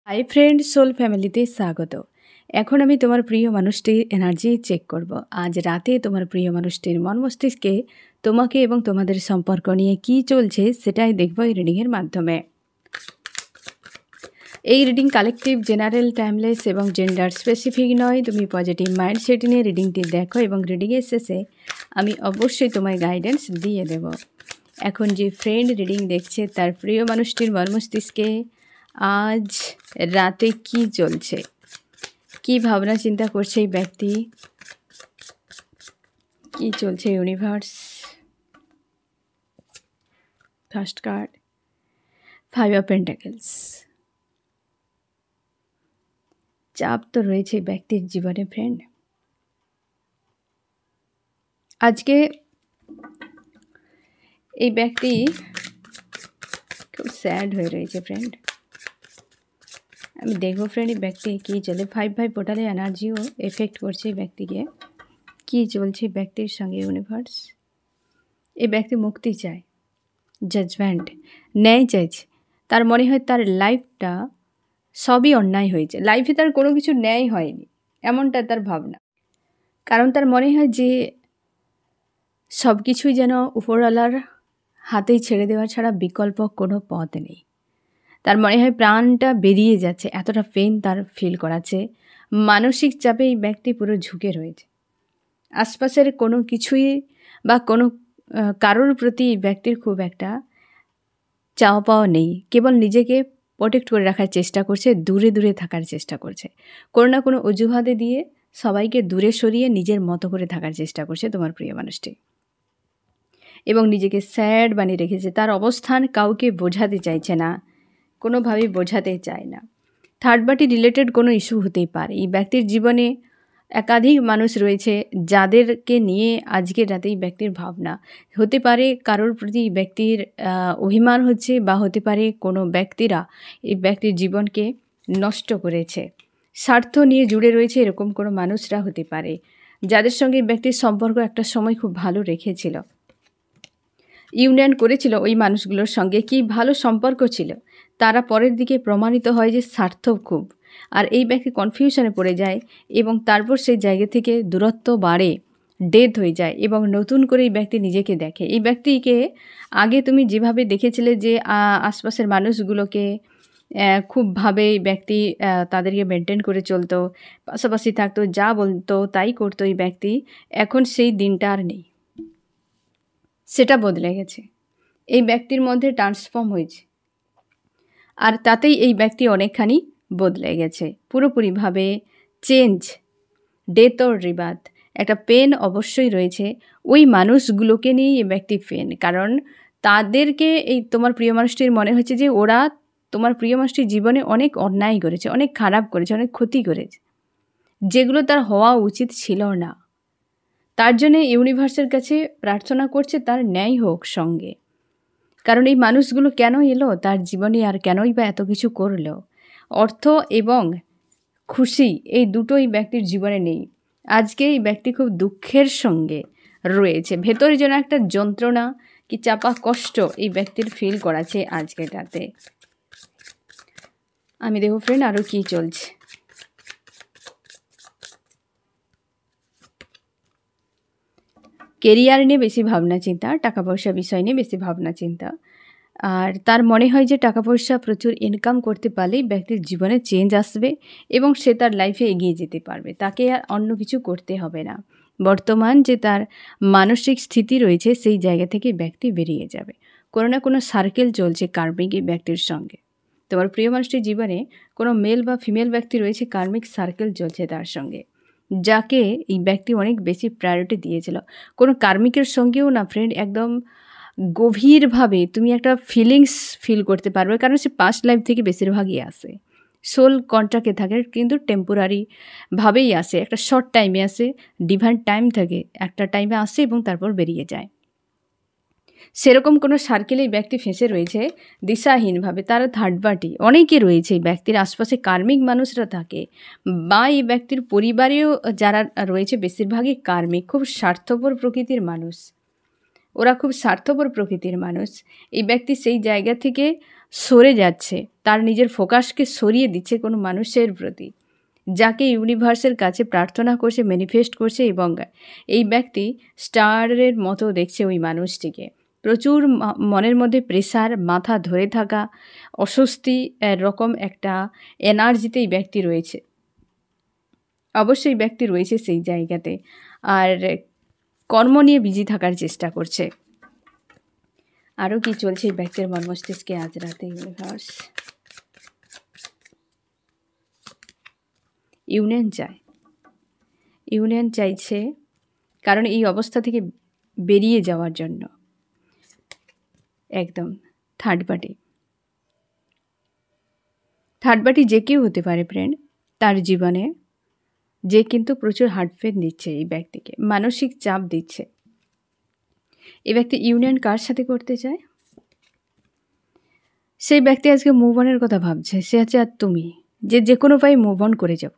Hi friend, soul ফ্যামিলিতে স্বাগত। এখন আমি তোমার প্রিয় মানুষটির এনার্জি চেক করব। আজ রাতে তোমার প্রিয় মানুষটির মন মস্তিষ্কে তোমাকে এবং তোমাদের সম্পর্ক নিয়ে কি চলছে সেটাই দেখব এই রিডিংয়ের মাধ্যমে। এই রিডিং কালেকটিভ, জেনারেল, টাইমলেস এবং জেন্ডার স্পেসিফিক নয়। তুমি পজিটিভ মাইন্ডসেট নিয়ে রিডিংটি দেখো এবং রিডিংয়ের শেষে আমি অবশ্যই তোমায় গাইডেন্স দিয়ে দেব। এখন যে ফ্রেন্ড রিডিং দেখছে তার প্রিয় মানুষটির মন মস্তিষ্কে আজ রাতে কি চলছে, কি ভাবনা চিন্তা করছে এই ব্যক্তি, কি চলছে universe. First card, 5 of pentacles. চাপ তো রয়েছে ব্যক্তির জীবনে ফ্রেন্ড। আজকে এই ব্যক্তি খুব স্যাড হয়ে রয়েছে ফ্রেন্ড। আমি দেখবো ফ্রেন্ড এই ব্যক্তি কী চলে। 5 পোর্টালে এনার্জিও এফেক্ট করছে এই ব্যক্তিকে। কী চলছে ব্যক্তির সঙ্গে ইউনিভার্স। এই ব্যক্তি মুক্তি চায়, জাজমেন্ট, ন্যায় চাইছে। তার মনে হয় তার লাইফটা সবই অন্যায় হয়েছে, লাইফে তার কোনো কিছু ন্যায় হয়নি, এমনটা তার ভাবনা। কারণ তার মনে হয় যে সব কিছুই যেন উপরওয়ালার হাতেই ছেড়ে দেওয়া ছাড়া বিকল্প কোনো পথ নেই। তার মনে হয় প্রাণটা বেরিয়ে যাচ্ছে, এতটা পেন তার ফিল করাচ্ছে। মানসিক চাপে এই ব্যক্তি পুরো ঝুঁকে রয়েছে। আশপাশের কোনো কিছুই বা কোনো কারোর প্রতি এই ব্যক্তির খুব একটা চাওয়া পাওয়া নেই। কেবল নিজেকে প্রোটেক্ট করে রাখার চেষ্টা করছে, দূরে দূরে থাকার চেষ্টা করছে। কোনো না কোনো অজুহাতে দিয়ে সবাইকে দূরে সরিয়ে নিজের মতো করে থাকার চেষ্টা করছে তোমার প্রিয় মানুষটি। এবং নিজেকে স্যাড বানিয়ে রেখেছে। তার অবস্থান কাউকে বোঝাতে চাইছে না, কোনোভাবেই বোঝাতে চায় না। থার্ড পার্টি রিলেটেড কোনো ইস্যু হতেই পারে। এই ব্যক্তির জীবনে একাধিক মানুষ রয়েছে যাদেরকে নিয়ে আজকের রাতে এই ব্যক্তির ভাবনা। হতে পারে কারোর প্রতি ব্যক্তির অভিমান হচ্ছে, বা হতে পারে কোনো ব্যক্তিরা এই ব্যক্তির জীবনকে নষ্ট করেছে। স্বার্থ নিয়ে জুড়ে রয়েছে এরকম কোনো মানুষরা হতে পারে, যাদের সঙ্গে এই ব্যক্তির সম্পর্ক একটা সময় খুব ভালো রেখেছিল, ইউনিয়ন করেছিল ওই মানুষগুলোর সঙ্গে, কি ভালো সম্পর্ক ছিল। তারা পরের দিকে প্রমাণিত হয় যে স্বার্থ খুব। আর এই ব্যক্তি কনফিউশনে পড়ে যায় এবং তারপর সেই জায়গা থেকে দূরত্ব বাড়ে, ডেথ হয়ে যায় এবং নতুন করে এই ব্যক্তি নিজেকে দেখে। এই ব্যক্তিকে আগে তুমি যেভাবে দেখেছিলে যে আশপাশের মানুষগুলোকে খুবভাবে এই ব্যক্তি তাদেরকে মেনটেন করে চলতো, পাশাপাশি থাকতো, যা বলতো তাই করতো এই ব্যক্তি, এখন সেই দিনটা আর নেই, সেটা বদলে গেছে। এই ব্যক্তির মধ্যে ট্রান্সফর্ম হয়েছে, আর তাতেই এই ব্যক্তি অনেকখানি বদলে গেছে, পুরোপুরিভাবে চেঞ্জ। ডেথ অর রিবার্থ, একটা পেন অবশ্যই রয়েছে। ওই মানুষগুলোকে নিয়েই এই ব্যক্তি পেন, কারণ তাদেরকে এই তোমার প্রিয় মানুষটির মনে হচ্ছে যে ওরা তোমার প্রিয় মানুষটির জীবনে অনেক অন্যায় করেছে, অনেক খারাপ করেছে, অনেক ক্ষতি করেছে, যেগুলো তার হওয়া উচিত ছিল না। তার জন্যে ইউনিভার্সের কাছে প্রার্থনা করছে তার ন্যায় হোক সঙ্গে। কারণ এই মানুষগুলো কেন এলো তার জীবনে, আর কেনই বা এত কিছু করলো। অর্থ এবং খুশি এই দুটোই ব্যক্তির জীবনে নেই। আজকে এই ব্যক্তি খুব দুঃখের সঙ্গে রয়েছে, ভেতরে যেন একটা যন্ত্রণা কি চাপা কষ্ট এই ব্যক্তির ফিল করাছে আজকের রাতে। আমি দেখো ফ্রেন্ড আরও কী চলছে। কেরিয়ার নিয়ে বেশি ভাবনা চিন্তা, টাকা পয়সা বিষয় নিয়ে বেশি ভাবনা চিন্তা। আর তার মনে হয় যে টাকা পয়সা প্রচুর ইনকাম করতে পারলেই ব্যক্তির জীবনে চেঞ্জ আসবে এবং সে তার লাইফে এগিয়ে যেতে পারবে, তাকে আর অন্য কিছু করতে হবে না। বর্তমান যে তার মানসিক স্থিতি রয়েছে সেই জায়গা থেকে ব্যক্তি বেরিয়ে যাবে। কোনো না কোনো সার্কেল চলছে কার্মিক এই ব্যক্তির সঙ্গে। তোমার প্রিয় মানুষটির জীবনে কোনো মেল বা ফিমেল ব্যক্তি রয়েছে, কার্মিক সার্কেল চলছে তার সঙ্গে, যাকে এই ব্যক্তি অনেক বেশি প্রায়োরিটি দিয়েছিল। কোনো কার্মিকের সঙ্গেও না ফ্রেন্ড একদম গভীরভাবে তুমি একটা ফিলিংস ফিল করতে পারবে, কারণ সে পাস্ট লাইফ থেকে বেশিরভাগই আসে। সোল কন্ট্রাক্টে থাকে কিন্তু টেম্পোরারিভাবেই আসে, একটা শর্ট টাইমে আসে, ডিভাইন টাইম থাকে, একটা টাইমে আসে এবং তারপর বেরিয়ে যায়। সেরকম কোনো সার্কেলেই ব্যক্তি ফেঁসে রয়েছে দিশাহীনভাবে। তারা থার্ড পার্টি অনেকে রয়েছে, এই ব্যক্তির আশপাশে কার্মিক মানুষরা থাকে, বা এই ব্যক্তির পরিবারেও যারা রয়েছে বেশিরভাগই কার্মিক, খুব স্বার্থপর প্রকৃতির মানুষ। ওরা খুব স্বার্থপর প্রকৃতির মানুষ। এই ব্যক্তি সেই জায়গা থেকে সরে যাচ্ছে, তার নিজের ফোকাসকে সরিয়ে দিচ্ছে কোনো মানুষের প্রতি, যাকে ইউনিভার্সের কাছে প্রার্থনা করছে, ম্যানিফেস্ট করছে, এবং এই ব্যক্তি স্টারের মতো দেখছে ওই মানুষটিকে। প্রচুর মনের মধ্যে প্রেসার, মাথা ধরে থাকা, অস্বস্তি এরকম একটা এনার্জিতে এই ব্যক্তি রয়েছে, অবশ্যই ব্যক্তি রয়েছে সেই জায়গাতে, আর কর্ম নিয়ে বিজি থাকার চেষ্টা করছে। আরও কি চলছে এই ব্যক্তির মন মস্তিষ্কে আজ রাতে? ইউনিভার্স ইউনিয়ন চায়, ইউনিয়ন চাইছে, কারণ এই অবস্থা থেকে বেরিয়ে যাওয়ার জন্য। একদম থার্ড পার্টি যে কেউ হতে পারে ফ্রেন্ড তার জীবনে, যে কিন্তু প্রচুর হার্টপেন দিচ্ছে এই ব্যক্তিকে, মানসিক চাপ দিচ্ছে। এই ব্যক্তি ইউনিয়ন কার সাথে করতে চায়? সেই ব্যক্তি আজকে মুভ অনের কথা ভাবছে, সে আছে আর তুমি, যে কোনো উপায়ে মুভ অন করে যাও।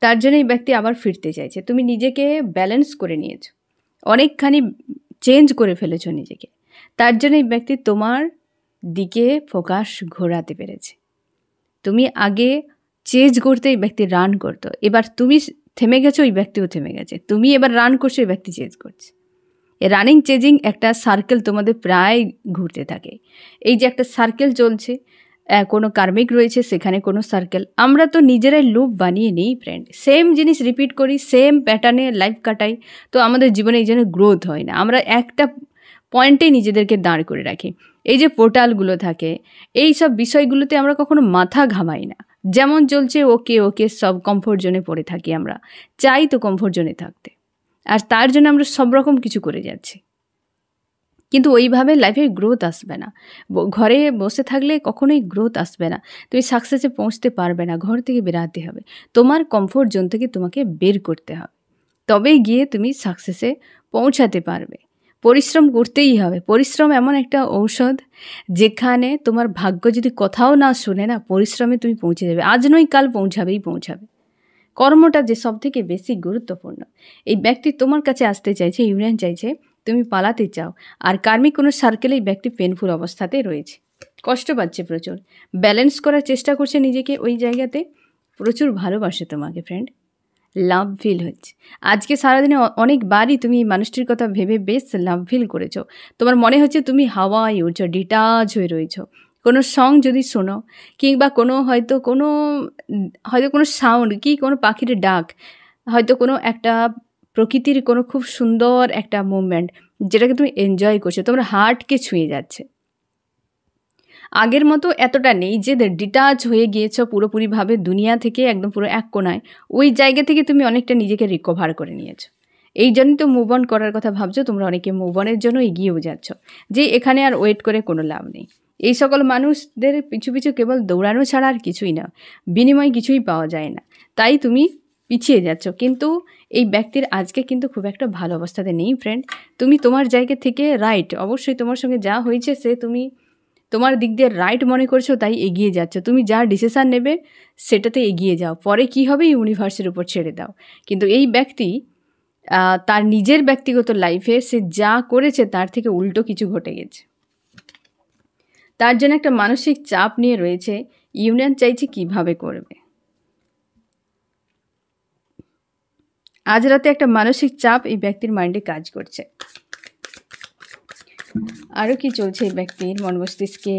তার জন্য এই ব্যক্তি আবার ফিরতে চাইছে। তুমি নিজেকে ব্যালেন্স করে নিয়েছো, অনেকখানি চেঞ্জ করে ফেলেছো নিজেকে, তার জন্য এই ব্যক্তি তোমার দিকে ফোকাস ঘোরাতে পেরেছে। তুমি আগে চেঞ্জ করতে এই ব্যক্তি রান করতো, এবার তুমি থেমে গেছো, ওই ব্যক্তিও থেমে গেছে। তুমি এবার রান করছো, এই ব্যক্তি চেঞ্জ করছে। রানিং চেঞ্জিং একটা সার্কেল তোমাদের প্রায় ঘুরতে থাকে। এই যে একটা সার্কেল চলছে, কোনো কার্মিক রয়েছে, সেখানে কোনো সার্কেল, আমরা তো নিজেরাই লুপ বানিয়ে নিই ফ্রেন্ড। সেম জিনিস রিপিট করি, সেম প্যাটার্নে লাইফ কাটাই, তো আমাদের জীবনে এই জন্য গ্রোথ হয় না। আমরা একটা পয়েন্টেই নিজেদেরকে দাঁড় করে রাখি। এই যে পোর্টালগুলো থাকে, এই সব বিষয়গুলোতে আমরা কখনো মাথা ঘামাই না। যেমন চলছে ওকে সব কমফোর্ট জোনে পড়ে থাকি, আমরা চাই তো কমফোর্ট জোনে থাকতে, আর তার জন্য আমরা সব রকম কিছু করে যাচ্ছি, কিন্তু ওইভাবে লাইফে গ্রোথ আসবে না। ঘরে বসে থাকলে কখনোই গ্রোথ আসবে না, তুমি সাকসেসে পৌঁছতে পারবে না। ঘর থেকে বেরাতে হবে, তোমার কমফোর্ট জোন থেকে তোমাকে বের করতে হবে, তবেই গিয়ে তুমি সাকসেসে পৌঁছাতে পারবে। পরিশ্রম করতেই হবে। পরিশ্রম এমন একটা ঔষধ, যেখানে তোমার ভাগ্য যদি কোথাও না শুনে না, পরিশ্রমে তুমি পৌঁছে যাবে। আজ নয় কাল পৌঁছাবেই পৌঁছাবে। কর্মটা যে সব থেকে বেশি গুরুত্বপূর্ণ। এই ব্যক্তি তোমার কাছে আসতে চাইছে, ইউনিয়ন চাইছে, তুমি পালাতে চাও। আর কার্মিক কোনো সার্কেলেই ব্যক্তি পেনফুল অবস্থাতে রয়েছে, কষ্ট পাচ্ছে প্রচুর, ব্যালেন্স করার চেষ্টা করছে নিজেকে। ওই জায়গাতে প্রচুর ভালোবাসে তোমাকে ফ্রেন্ড, লাভ ফিল হচ্ছে। আজকে সারাদিনে অনেকবারই তুমি এই মানুষটির কথা ভেবে বেশ লাভ ফিল করেছো। তোমার মনে হচ্ছে তুমি হাওয়ায় উঠছো, ডিটাচ হয়ে রয়েছো। কোনো সং যদি শোনো, কিংবা হয়তো কোনো সাউন্ড, কি কোনো পাখির ডাক, হয়তো কোনো একটা প্রকৃতির কোনো খুব সুন্দর একটা মুভমেন্ট, যেটাকে তুমি এনজয় করছো, তোমার হার্টকে ছুঁয়ে যাচ্ছে। আগের মতো এতটা নেই যে ডিটাচ হয়ে গিয়েছো পুরোপুরিভাবে দুনিয়া থেকে, একদম পুরো এক কোনায়। ওই জায়গা থেকে তুমি অনেকটা নিজেকে রিকভার করে নিয়েছো। এই জন্যই তো মুভ অন করার কথা ভাবছো। তোমরা অনেকে মুভ অনের জন্য এগিয়েও যাচ্ছ, যে এখানে আর ওয়েট করে কোনো লাভ নেই। এই সকল মানুষদের পিছু পিছু কেবল দৌড়ানো ছাড়া আর কিছুই না, বিনিময় কিছুই পাওয়া যায় না, তাই তুমি পিছিয়ে যাচ্ছ। কিন্তু এই ব্যক্তির আজকে কিন্তু খুব একটা ভালো অবস্থাতে নেই ফ্রেন্ড। তুমি তোমার জায়গা থেকে রাইট, অবশ্যই তোমার সঙ্গে যা হয়েছে সে তুমি তোমার দিক দিয়ে রাইট মনে করছো, তাই এগিয়ে যাচ্ছ। তুমি যা ডিসিশান নেবে সেটাতে এগিয়ে যাও, পরে কি হবে ইউনিভার্সের উপর ছেড়ে দাও। কিন্তু এই ব্যক্তি তার নিজের ব্যক্তিগত লাইফে সে যা করেছে তার থেকে উল্টো কিছু ঘটে গেছে, তার জন্য একটা মানসিক চাপ নিয়ে রয়েছে। ইউনিয়ন চাইছে কিভাবে করবে। আজ রাতে একটা মানসিক চাপ এই ব্যক্তির মাইন্ডে কাজ করছে। আরও কি চলছে এই ব্যক্তির মন মস্তিষ্কে?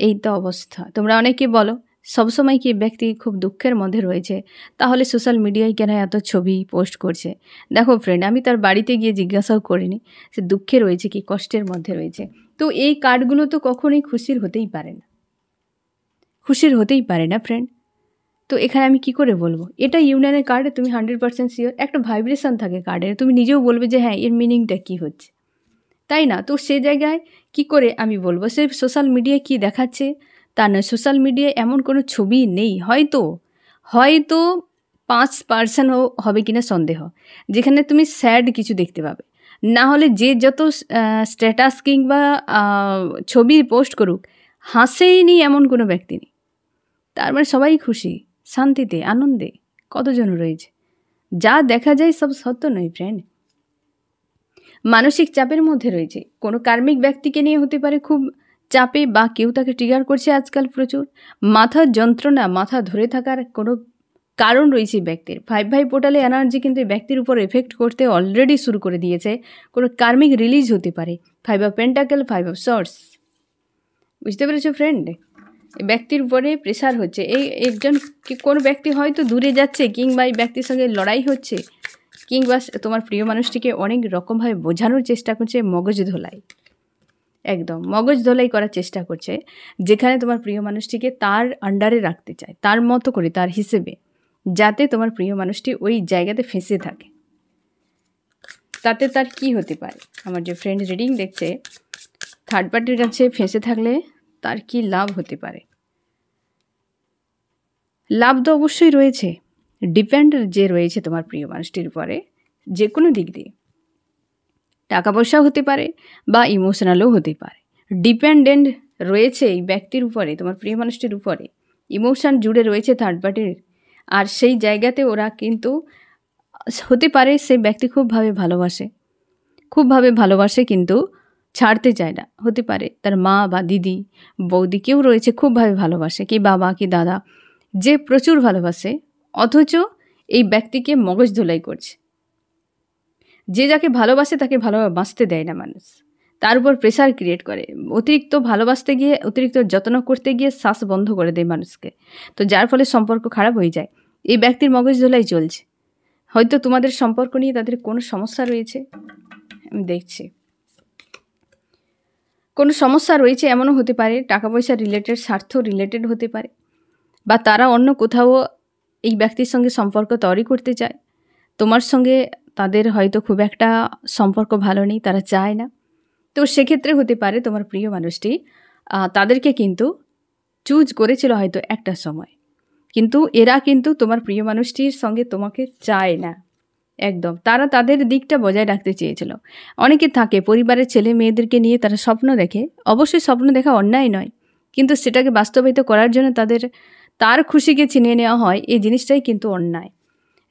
এই তো অবস্থা। তোমরা অনেকে বলো সবসময় কি ব্যক্তি খুব দুঃখের মধ্যে রয়েছে, তাহলে সোশ্যাল মিডিয়ায় কেন এত ছবি পোস্ট করছে? দেখো ফ্রেন্ড, আমি তার বাড়িতে গিয়ে জিজ্ঞাসাও করিনি সে দুঃখে রয়েছে কি কষ্টের মধ্যে রয়েছে। তো এই কার্ডগুলো তো কখনোই খুশির হতেই পারে না ফ্রেন্ড। তো এখানে আমি কি করে বলবো এটা ইউনিয়নের কার্ডে? তুমি 100% শিওর একটা ভাইব্রেশন থাকে কার্ডের, তুমি নিজেও বলবে যে হ্যাঁ এর মিনিংটা কী হচ্ছে, তাই না? তো সে জায়গায় কি করে আমি বলবো সে সোশ্যাল মিডিয়ায় কি দেখাচ্ছে তা নয়। সোশ্যাল মিডিয়ায় এমন কোনো ছবি নেই, হয়তো 5% হবে কিনা সন্দেহ, যেখানে তুমি স্যাড কিছু দেখতে পাবে। না হলে যে যত স্ট্যাটাস কিংবা ছবি পোস্ট করুক, হাসেই নি এমন কোনো ব্যক্তি নেই। তার মানে সবাই খুশি, শান্তিতে, আনন্দে কতজন রয়েছে। যা দেখা যায় সব সত্য নয় ফ্রেন্ড। মানসিক চাপের মধ্যে রয়েছে। কোনো কার্মিক ব্যক্তিকে নিয়ে হতে পারে খুব চাপে, বা কেউ তাকে ট্রিগার করছে আজকাল প্রচুর। মাথার যন্ত্রণা, মাথা ধরে থাকার কোনো কারণ রয়েছে ব্যক্তির। 5 পোর্টালে এনার্জি কিন্তু এই ব্যক্তির উপর এফেক্ট করতে অলরেডি শুরু করে দিয়েছে। কোনো কার্মিক রিলিজ হতে পারে। 5 পেন্টাকেল, 5 সর্টস, বুঝতে পেরেছো ফ্রেন্ড? এই ব্যক্তির উপরে প্রেশার হচ্ছে। এই একজন কোনো ব্যক্তি হয়তো দূরে যাচ্ছে, কিংবা এই ব্যক্তির সঙ্গে লড়াই হচ্ছে, কিংবা তোমার প্রিয় মানুষটিকে অনেক রকমভাবে বোঝানোর চেষ্টা করছে, মগজ ধোলাই, একদম মগজ ধোলাই করার চেষ্টা করছে, যেখানে তোমার প্রিয় মানুষটিকে তার আন্ডারে রাখতে চায়, তার মতো করে, তার হিসেবে, যাতে তোমার প্রিয় মানুষটি ওই জায়গাতে ফেঁসে থাকে। তাতে তার কি হতে পারে? আমার যে ফ্রেন্ড রিডিং দেখছে, থার্ড পার্টির কাছে ফেঁসে থাকলে তার কি লাভ হতে পারে? লাভ তো অবশ্যই রয়েছে। ডিপেন্ড যে রয়েছে তোমার প্রিয় মানুষটির উপরে, যে কোনো দিক দিয়ে, টাকা পয়সাও হতে পারে বা ইমোশনালও হতে পারে। ডিপেন্ডেন্ট রয়েছে এই ব্যক্তির উপরে, তোমার প্রিয় মানুষটির উপরে, ইমোশন জুড়ে রয়েছে থার্ড পার্টির। আর সেই জায়গাতে ওরা কিন্তু হতে পারে সেই ব্যক্তি খুবভাবে ভালোবাসে, কিন্তু ছাড়তে চায় না। হতে পারে তার মা বা দিদি, বৌদি কেউ রয়েছে খুবভাবে ভালোবাসে, কি বাবা কি দাদা, যে প্রচুর ভালোবাসে, অথচ এই ব্যক্তিকে মগজ ধোলাই করছে। যে যাকে ভালোবাসে তাকে ভালোবাসতে দেয় না মানুষ, তার উপর প্রেশার ক্রিয়েট করে। অতিরিক্ত ভালোবাসতে গিয়ে, অতিরিক্ত যত্ন করতে গিয়ে শ্বাস বন্ধ করে দেয় মানুষকে, তো যার ফলে সম্পর্ক খারাপ হয়ে যায়। এই ব্যক্তির মগজ ধোলাই চলছে। হয়তো তোমাদের সম্পর্ক নিয়ে তাদের কোনো সমস্যা রয়েছে, আমি দেখছি কোনো সমস্যা রয়েছে, এমনও হতে পারে। টাকা পয়সা রিলেটেড, স্বার্থ রিলেটেড হতে পারে, বা তারা অন্য কোথাও এই ব্যক্তির সঙ্গে সম্পর্ক তৈরি করতে চায়। তোমার সঙ্গে তাদের হয়তো খুব একটা সম্পর্ক ভালো নেই, তারা চায় না। তো সেক্ষেত্রে হতে পারে তোমার প্রিয় মানুষটি তাদেরকে কিন্তু চুজ করেছিল হয়তো একটা সময়, কিন্তু এরা কিন্তু তোমার প্রিয় মানুষটির সঙ্গে তোমাকে চায় না একদম। তারা তাদের দিকটা বজায় রাখতে চেয়েছিল। অনেকে থাকে পরিবারের ছেলে মেয়েদেরকে নিয়ে তারা স্বপ্ন দেখে, অবশ্যই স্বপ্ন দেখা অন্যায় নয়, কিন্তু সেটাকে বাস্তবায়িত করার জন্য তার খুশিকে ছিনিয়ে নেওয়া হয়, এই জিনিসটাই কিন্তু অন্যায়।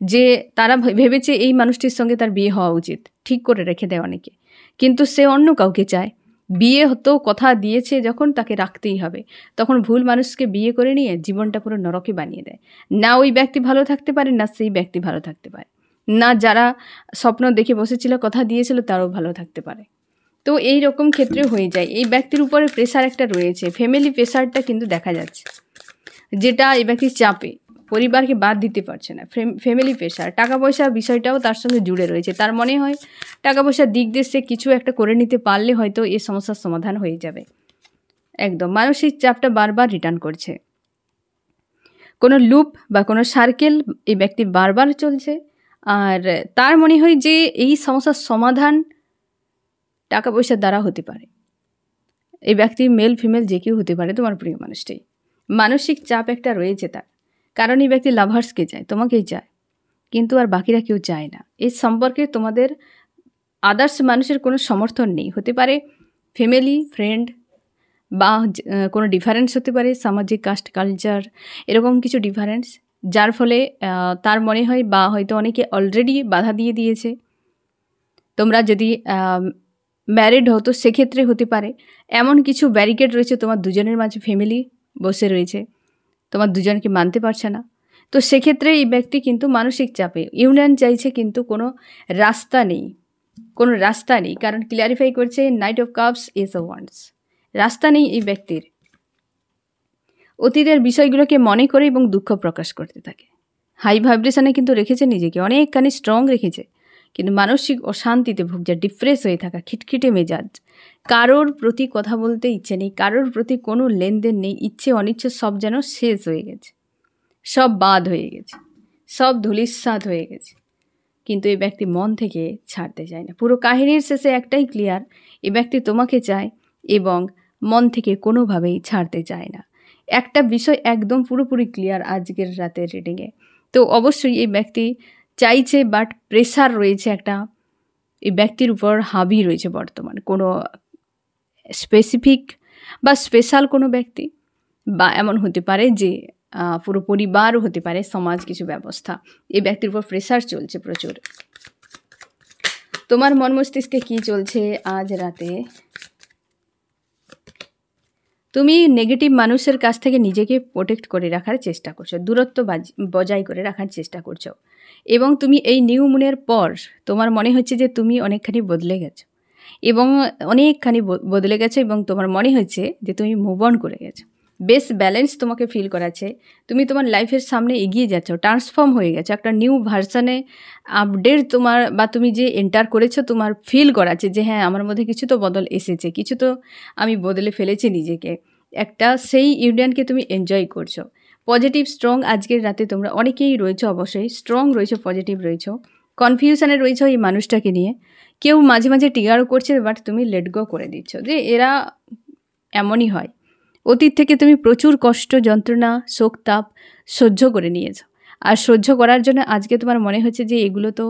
যে তারা ভেবেছে এই মানুষটির সঙ্গে তার বিয়ে হওয়া উচিত, ঠিক করে রেখে দেয় অনেকে, কিন্তু সে অন্য কাউকে চায়। বিয়ে তো কথা দিয়েছে যখন, তাকে রাখতেই হবে, তখন ভুল মানুষকে বিয়ে করে নিয়ে জীবনটা পুরো নরকে বানিয়ে দেয়। না ওই ব্যক্তি ভালো থাকতে পারে, না সেই ব্যক্তি ভালো থাকতে পারে, না যারা স্বপ্ন দেখে বসেছিল, কথা দিয়েছিল, তারাও ভালো থাকতে পারে। তো এই রকম ক্ষেত্রে হয়ে যায়। এই ব্যক্তির উপরে প্রেশার একটা রয়েছে, ফ্যামিলি প্রেশারটা কিন্তু দেখা যাচ্ছে, যেটা এই ব্যক্তির চাপে, পরিবারকে বাদ দিতে পারছে না। ফ্যামিলি প্রেশার, টাকা পয়সার বিষয়টাও তার সঙ্গে জুড়ে রয়েছে। তার মনে হয় টাকা পয়সার দিক দিয়ে সে কিছু একটা করে নিতে পারলে হয়তো এই সমস্যার সমাধান হয়ে যাবে। একদম মানসিক চাপটা বারবার রিটার্ন করছে। কোনো লুপ বা কোনো সার্কেল এই ব্যক্তি বারবার চলছে, আর তার মনে হয় যে এই সমস্যার সমাধান টাকা পয়সার দ্বারা হতে পারে। এই ব্যক্তি মেল ফিমেল যে কেউ হতে পারে, তোমার প্রিয় মানুষটি। মানসিক চাপ একটা রয়েছে তার, কারণ এই ব্যক্তি লাভার্সকে চায়, তোমাকেই চায়, কিন্তু আর বাকিরা কেউ চায় না। এই সম্পর্কে তোমাদের আদার্স মানুষের কোনো সমর্থন নেই। হতে পারে ফ্যামিলি, ফ্রেন্ড, বা কোনো ডিফারেন্স হতে পারে, সামাজিক কাস্ট কালচার, এরকম কিছু ডিফারেন্স, যার ফলে তার মনে হয়, বা হয়তো অনেকে অলরেডি বাধা দিয়ে দিয়েছে। তোমরা যদি ম্যারিড হতো সেক্ষেত্রে হতে পারে এমন কিছু ব্যারিকেড রয়েছে তোমার দুজনের মাঝে, ফ্যামিলি বসে রয়েছে, তোমার দুজনকে মানতে পারছে না। তো সেক্ষেত্রে এই ব্যক্তি কিন্তু মানসিক চাপে ইউনিয়ন চাইছে, কিন্তু কোনো রাস্তা নেই, কারণ ক্লিয়ারিফাই করছে night of cups, S of wands, রাস্তা নেই এই ব্যক্তির। অতীতের বিষয়গুলোকে মনে করে এবং দুঃখ প্রকাশ করতে থাকে। হাই ভাইব্রেশনে কিন্তু রেখেছে নিজেকে, অনেকখানি স্ট্রং রেখেছে, কিন্তু মানসিক অশান্তিতে ভুগছে, ডিপ্রেস হয়ে থাকা, খিটখিটে মেজাজ, কারোর প্রতি কথা বলতে ইচ্ছে নেই, কারোর প্রতি কোনো লেনদেন নেই, ইচ্ছে অনিচ্ছে সব যেন শেষ হয়ে গেছে, সব বাদ হয়ে গেছে, সব ধূলিসাৎ হয়ে গেছে। কিন্তু এই ব্যক্তি মন থেকে ছাড়তে চায় না। পুরো কাহিনীর শেষে একটাই ক্লিয়ার, এই ব্যক্তি তোমাকে চায় এবং মন থেকে কোনোভাবেই ছাড়তে চায় না। একটা বিষয় একদম পুরোপুরি ক্লিয়ার আজকের রাতের রিডিংয়ে। তো অবশ্যই এই ব্যক্তি চাইছে, বাট প্রেশার রয়েছে একটা, এই ব্যক্তির উপর হাবি রয়েছে বর্তমান। কোনো স্পেসিফিক বা স্পেশাল কোনো ব্যক্তি, বা এমন হতে পারে যে পুরো পরিবারও হতে পারে, সমাজ কিছু ব্যবস্থা, এই ব্যক্তির উপর প্রেশার চলছে প্রচুর। তোমার মন মস্তিষ্কে কী চলছে আজ রাতে? তুমি নেগেটিভ মানুষের কাছ থেকে নিজেকে প্রোটেক্ট করে রাখার চেষ্টা করছো, দূরত্ব বজায় করে রাখার চেষ্টা করছো, এবং তুমি এই নিউ মুনের পর তোমার মনে হচ্ছে যে তুমি অনেকখানি বদলে গেছো, এবং অনেকখানি বদলে গেছো, এবং তোমার মনে হচ্ছে যে তুমি মুভ অন করে গেছো। বেশ ব্যালেন্স তোমাকে ফিল করাচ্ছে, তুমি তোমার লাইফের সামনে এগিয়ে যাচ্ছ, ট্রান্সফর্ম হয়ে গেছো, একটা নিউ ভার্সানে আপডেট তোমার বা তুমি যে এন্টার করেছো তোমার ফিল করাচ্ছে যে হ্যাঁ আমার মধ্যে কিছু তো বদল এসেছে, কিছু তো আমি বদলে ফেলেছি নিজেকে। একটা সেই ইউনিয়নকে তুমি এনজয় করছো, পজিটিভ স্ট্রং। আজকের রাতে তোমরা অনেকেই রয়েছো, অবশ্যই স্ট্রং রয়েছো, পজিটিভ রয়েছো, কনফিউশনে রয়েছো এই মানুষটাকে নিয়ে। কেউ মাঝে মাঝে ট্রিগারও করছে, বাট তুমি লেট গো করে দিচ্ছ যে এরা এমনই হয়। অতীত থেকে তুমি প্রচুর কষ্ট, যন্ত্রণা, শোক, তাপ সহ্য করে নিয়েছো, আর সহ্য করার জন্য আজকে তোমার মনে হচ্ছে যে এগুলো তো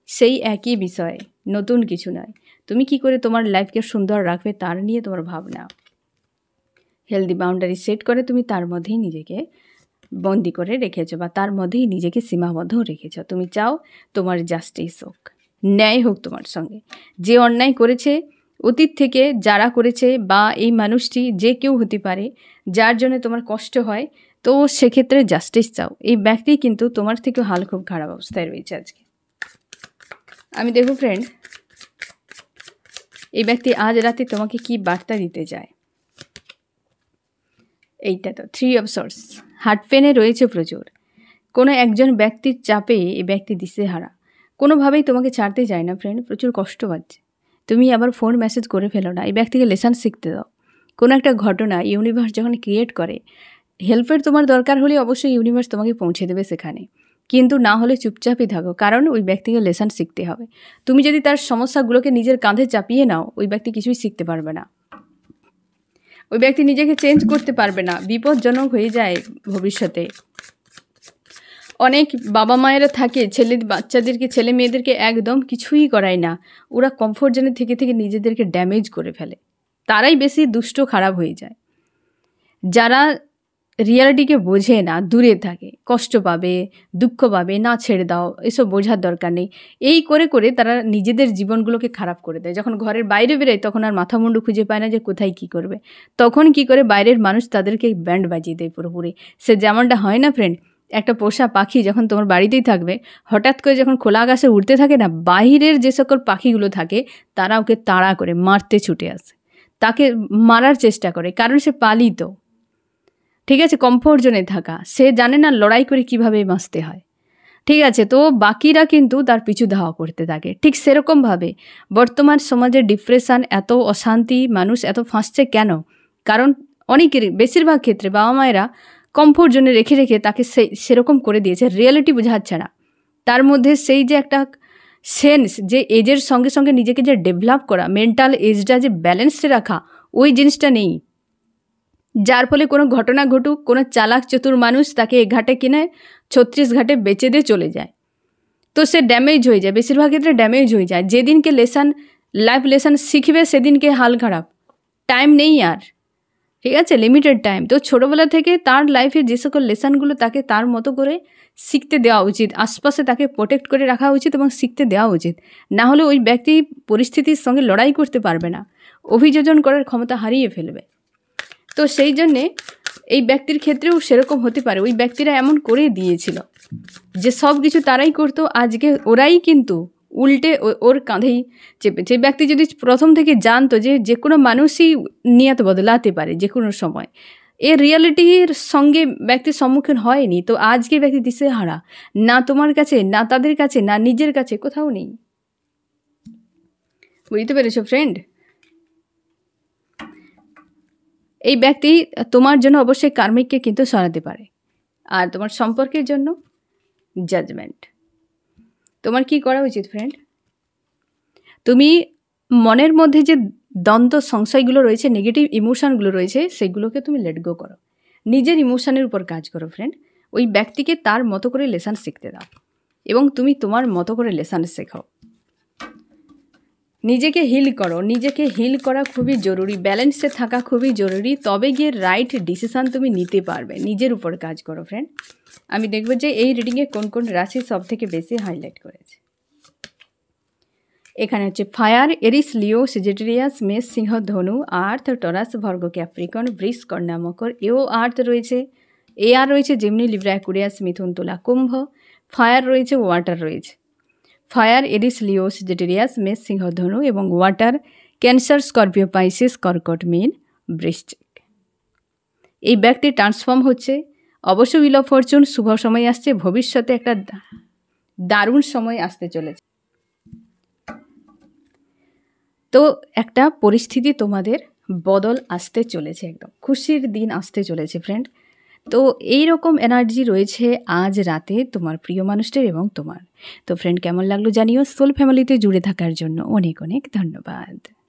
সেই একই বিষয়, নতুন কিছু নয়। তুমি কি করে তোমার লাইফকে সুন্দর রাখবে তার নিয়ে তোমার ভাবনা। হেলদি বাউন্ডারি সেট করে তুমি তার মধ্যেই নিজেকে বন্দি করে রেখেছো, বা তার মধ্যেই নিজেকে সীমাবদ্ধ রেখেছো। তুমি চাও তোমার জাস্টিস হোক, ন্যায় হোক তোমার সঙ্গে। যে অন্যায় করেছে অতীত থেকে, যারা করেছে, বা এই মানুষটি যে কেউ হতে পারে যার জন্য তোমার কষ্ট হয়, তো সেক্ষেত্রে জাস্টিস চাও। এই ব্যক্তি কিন্তু তোমার থেকে হাল খুব খারাপ অবস্থায় রয়েছে আজকে। আমি দেখো ফ্রেন্ড, এই ব্যক্তি আজ রাতে তোমাকে কি বার্তা দিতে চায়। এইটা তো 3 অফ সোর্স, হার্ট পেনে রয়েছে প্রচুর। কোনো একজন ব্যক্তির চাপে এই ব্যক্তি দিশেহারা, কোনোভাবেই তোমাকে ছাড়তে চায় না ফ্রেন্ড, প্রচুর কষ্ট পাচ্ছে। তুমি আবার ফোন মেসেজ করে ফেলো না, এই ব্যক্তিকে লেসন শিখতে দাও। কোনো একটা ঘটনা ইউনিভার্স যখন ক্রিয়েট করে, হেল্পের তোমার দরকার হলে অবশ্যই ইউনিভার্স তোমাকে পৌঁছে দেবে সেখানে, কিন্তু না হলে চুপচাপই থাকো, কারণ ওই ব্যক্তিকে লেসন শিখতে হবে। তুমি যদি তার সমস্যাগুলোকে নিজের কাঁধে চাপিয়ে নাও, ওই ব্যক্তি কিছুই শিখতে পারবে না, ওই ব্যক্তি নিজেকে চেঞ্জ করতে পারবে না, বিপজ্জনক হয়ে যায় ভবিষ্যতে। অনেক বাবা মায়েরা থাকে বাচ্চাদেরকে, ছেলে মেয়েদেরকে একদম কিছুই করায় না, ওরা কমফোর্ট জোনে থেকে থেকে নিজেদেরকে ড্যামেজ করে ফেলে, তারাই বেশি দুষ্ট খারাপ হয়ে যায়। যারা রিয়ালিটিকে বোঝে না, দূরে থাকে, কষ্ট পাবে, দুঃখ পাবে, না ছেড়ে দাও, এসব বোঝার দরকার নেই, এই করে করে তারা নিজেদের জীবনগুলোকে খারাপ করে দেয়। যখন ঘরের বাইরে বেরোয় তখন আর মাথা মুন্ডু খুঁজে পায় না যে কোথায় কী করবে, তখন কি করে বাইরের মানুষ তাদেরকে ব্যান্ড বাজিয়ে দেয় পুরোপুরি। সে যেমনটা হয় না ফ্রেন্ড, একটা পোষা পাখি যখন তোমার বাড়িতেই থাকবে, হঠাৎ করে যখন খোলা আকাশে উঠতে থাকে না, বাইরের যে সকল পাখিগুলো থাকে তারা ওকে তাড়া করে মারতে ছুটে আসে, তাকে মারার চেষ্টা করে, কারণ সে পালিত, ঠিক আছে, কমফোর্ট জোনে থাকা, সে জানে না লড়াই করে কিভাবে বাঁচতে হয়, ঠিক আছে। তো বাকিরা কিন্তু তার পিছু ধাওয়া করতে থাকে। ঠিক সেরকমভাবে বর্তমান সমাজে ডিপ্রেশন, এত অশান্তি, মানুষ এত ফাঁসছে কেন? কারণ অনেকের, বেশিরভাগ ক্ষেত্রে বাবা মায়েরা কমফোর্ট জোনে রেখে রেখে তাকে সেরকম করে দিয়েছে, রিয়েলিটি বোঝাচ্ছে না। তার মধ্যে সেই যে একটা সেন্স, যে এজের সঙ্গে সঙ্গে নিজেকে যে ডেভেলপ করা, মেন্টাল এজটা যে ব্যালেন্সে রাখা, ওই জিনিসটা নেই। যার ফলে কোনো ঘটনা ঘটুক, কোনো চালাক চতুর মানুষ তাকে 1 ঘাটে কিনে 36 ঘাটে বেচে দিয়ে চলে যায়, তো সে ড্যামেজ হয়ে যায়, বেশিরভাগ ক্ষেত্রে ড্যামেজ হয়ে যায়। যেদিনকে লাইফ লেসন শিখবে সেদিনকে হাল খারাপ, টাইম নেই আর, ঠিক আছে, লিমিটেড টাইম। তো ছোটোবেলা থেকে তার লাইফে যে সকল লেসনগুলো তাকে তার মতো করে শিখতে দেওয়া উচিত, আশপাশে তাকে প্রোটেক্ট করে রাখা উচিত এবং শিখতে দেওয়া উচিত। না হলে ওই ব্যক্তি পরিস্থিতির সঙ্গে লড়াই করতে পারবে না, অভিযোজন করার ক্ষমতা হারিয়ে ফেলবে। তো সেই জন্যে এই ব্যক্তির ক্ষেত্রেও সেরকম হতে পারে, ওই ব্যক্তিরা এমন করে দিয়েছিল যে সব কিছু তারাই করতো, আজকে ওরাই কিন্তু উল্টে ওর কাঁধেই চেপেছে। ব্যক্তি যদি প্রথম থেকে জানতো যে কোনো মানুষই নিয়ত বদলাতে পারে যে কোনো সময়, এর রিয়ালিটির সঙ্গে ব্যক্তির সম্মুখীন হয়নি, তো আজকে ব্যক্তি দিশেহারা, না তোমার কাছে, না তাদের কাছে, না নিজের কাছে, কোথাও নেই। বুঝতে পেরেছো ফ্রেন্ড? এই ব্যক্তি তোমার জন্য অবশ্যই কার্মিককে কিন্তু সরাতে পারে, আর তোমার সম্পর্কের জন্য জাজমেন্ট। তোমার কি করা উচিত ফ্রেন্ড? তুমি মনের মধ্যে যে দ্বন্দ্ব সংশয়গুলো রয়েছে, নেগেটিভ ইমোশানগুলো রয়েছে, সেগুলোকে তুমি লেট গো করো, নিজের ইমোশানের উপর কাজ করো ফ্রেন্ড। ওই ব্যক্তিকে তার মতো করে লেসন শিখতে দাও, এবং তুমি তোমার মতো করে লেসন শেখাও। নিজেকে হিল করো, নিজেকে হিল করা খুবই জরুরি, ব্যালেন্সে থাকা খুবই জরুরি, তবে গিয়ে রাইট ডিসিশান তুমি নিতে পারবে। নিজের উপর কাজ করো ফ্রেন্ড। আমি দেখব যে এই রিডিংয়ে কোন কোন রাশি সব থেকে বেশি হাইলাইট করেছে। এখানে হচ্ছে ফায়ার, এরিস, লিও, সেজিটেরিয়াস, মেষ, সিংহ, ধনু, আর্থ, টরাস, ভার্গো, ক্যাপ্রিকন, বৃষ, কন্যা, মকর, এও আর্থ রয়েছে। এয়ার রয়েছে যেমনি, লিব্রা, অ্যাকুরিয়াস, মিথুন, তুলা, কুম্ভ। ফায়ার রয়েছে, ওয়াটার রয়েছে। ফায়ার, এরিস, লিও, সেজিটেরিয়াস, মেষ, সিংহ, ধনু এবং ওয়াটার ক্যান্সার, স্করপিও, পাইসিস, কর্কট, মীন, বৃশ্চিক। এই ব্যক্তি ট্রান্সফর্ম হচ্ছে, অবশ্য উইল অফ ফরচুন, শুভ সময় আসছে, ভবিষ্যতে একটা দারুণ সময় আসতে চলেছে। তো একটা পরিস্থিতি তোমাদের বদল আসতে চলেছে, একদম খুশির দিন আসতে চলেছে ফ্রেন্ড। তো এই রকম এনার্জি রয়েছে আজ রাতে তোমার প্রিয় মানুষটার এবং তোমার। তো ফ্রেন্ড, কেমন লাগলো জানিও। সোল ফ্যামিলিতে জুড়ে থাকার জন্য অনেক অনেক ধন্যবাদ।